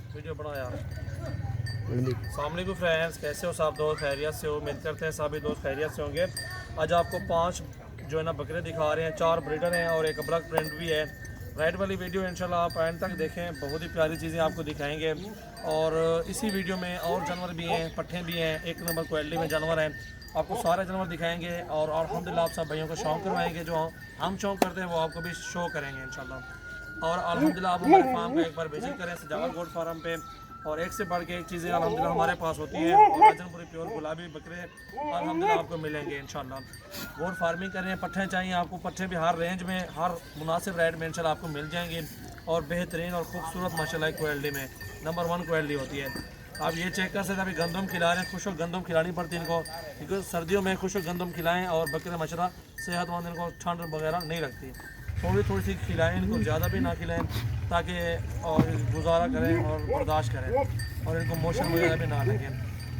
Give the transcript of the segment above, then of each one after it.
Video बना यार। अस्सलाम वालेकुम फ्रेंड्स, कैसे हो सब दोस्त? खैरियत से हो? उम्मीद करते हैं सभी दोस्त खैरियत से होंगे। आज आपको 5 जो है ना बकरे दिखा रहे हैं। 4 ब्रीडर हैं और एक ब्लैक प्रिंट भी है। राइट वाली वीडियो इंशाल्लाह आप एंड तक देखें, बहुत ही प्यारी चीज़ें आपको दिखाएंगे। और इसी वीडियो में और जानवर भी हैं, पट्ठे भी हैं, एक नंबर क्वालिटी में जानवर हैं। आपको सारे जानवर दिखाएंगे और अल्हम्दुलिल्लाह आप सब भाइयों को शौक़ करवाएंगे। जो हम शौक़ करते हैं वो आपको भी शो करेंगे इंशाल्लाह। और अल्हम्दुलिल्लाह आप हमारे फार्म का एक बार विजिट करें, सजावल गोट फार्म पे। और एक से बढ़ के एक चीज़ें अल्हम्दुलिल्लाह हमारे पास होती हैं। और राजनपुरी प्योर गुलाबी बकरे अल्हम्दुलिल्लाह आपको मिलेंगे इंशाल्लाह। गोट फार्मिंग करें, पट्ठे चाहिए आपको, पट्ठे भी हर रेंज में, हर मुनासिब रेट में इंशाल्लाह आपको मिल जाएंगे। और बेहतरीन और खूबसूरत माशाल्लाह क्वालिटी में नंबर 1 क्वालिटी होती है। आप ये चेक कर सकते हैं, अभी गंदम खिला रहे हैं, खुशक गंदम खिलानी पड़ती है इनको, क्योंकि सर्दियों में खुशक गंदम खिलाएं। और बकरे माशाल्लाह सेहतमंद, इनको ठंड वगैरह नहीं लगती। थोड़ी थोड़ी सी खिलाएं इनको, ज़्यादा भी ना खिलाएं, ताकि और गुजारा करें और बर्दाश्त करें और इनको मोशन वगैरह भी ना लगे।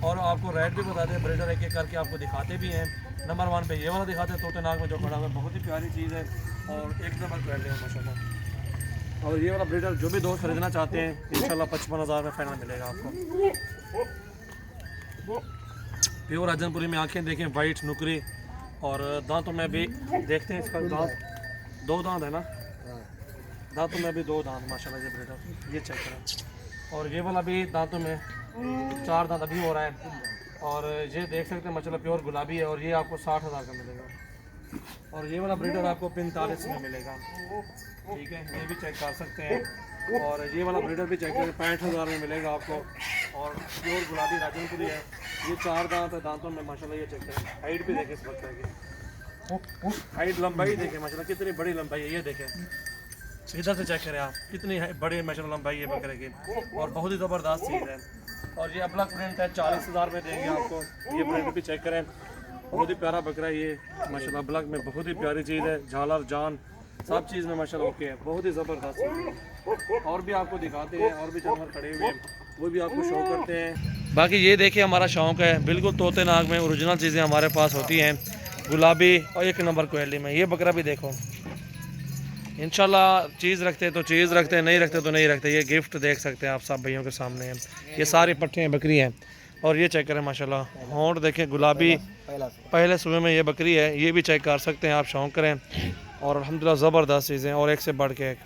और आपको रेट भी बताते हैं, ब्रीडर एक एक करके आपको दिखाते भी हैं। नंबर 1 पे ये वाला दिखाते हैं, तोतेनाग में जो खड़ा हुआ है, बहुत ही प्यारी चीज़ है और एक नंबर क्वालिटी है माशाल्लाह। और ये वाला ब्रीडर जो भी दोस्त खरीदना चाहते हैं इंशाल्लाह 55,000 में फाइनल मिलेगा आपको। प्योर राजनपुरी में आंखें देखें, वाइट नुकरी। और दांतों में भी देखते हैं, इसका दांत 2 दांत है ना, दांतों में भी 2 दांत माशाल्लाह ये ब्रीडर, ये चेक करें। और ये वाला भी दांतों में 4 दांत अभी हो रहा है। और ये देख सकते हैं माशाल्लाह प्योर गुलाबी है और ये आपको 60,000 का मिलेगा। और ये वाला ब्रीडर आपको 45 में मिलेगा, ठीक है, ये भी चेक कर सकते हैं। और ये वाला ब्रीडर भी चेक करें, 65,000 में मिलेगा आपको। और प्योर गुलाबी राजनपुरी है, ये 4 दांत है दांतों में माशाल्लाह, ये चेक करें। हाइट भी देखें इस बच्चे की, हाइट लंबाई देखें माशाल्लाह कितनी बड़ी लंबाई है, ये देखें इधर से चेक करें आप, कितनी बड़ी माशाल्लाह लंबाई है बकरे की। और बहुत ही ज़बरदस्त चीज़ है। और ये ब्लैक प्रिंट है, 40,000 में देंगे आपको। ये प्रिंट भी चेक करें, बहुत ही प्यारा बकरा है ये माशाल्लाह, ब्लैक में बहुत ही प्यारी चीज़ है। झालर जान सब चीज़ में माशाल्लाह ओके है, बहुत ही ज़बरदस्त है। और भी आपको दिखाते हैं, और भी जानवर खड़े हुए हैं, वो भी आपको शो करते हैं। बाकी ये देखिए हमारा शौक़ है, बिल्कुल तोतेनाग में ओरिजिनल चीज़ें हमारे पास होती हैं, गुलाबी और एक नंबर क्वालिटी में। ये बकरा भी देखो इंशाल्लाह, चीज़ रखते तो चीज़ रखते, नहीं रखते तो नहीं रखते। ये गिफ्ट देख सकते हैं आप सब भाइयों के सामने हैं। ये सारी पट्टे हैं, बकरी हैं। और ये चेक करें माशाल्लाह, होंठ देखें गुलाबी, पहले सुबह में ये बकरी है, ये भी चेक कर सकते हैं आप, शौक़ करें। और अल्हम्दुलिल्लाह ज़बरदस्त चीज़ें और एक से बढ़ के एक।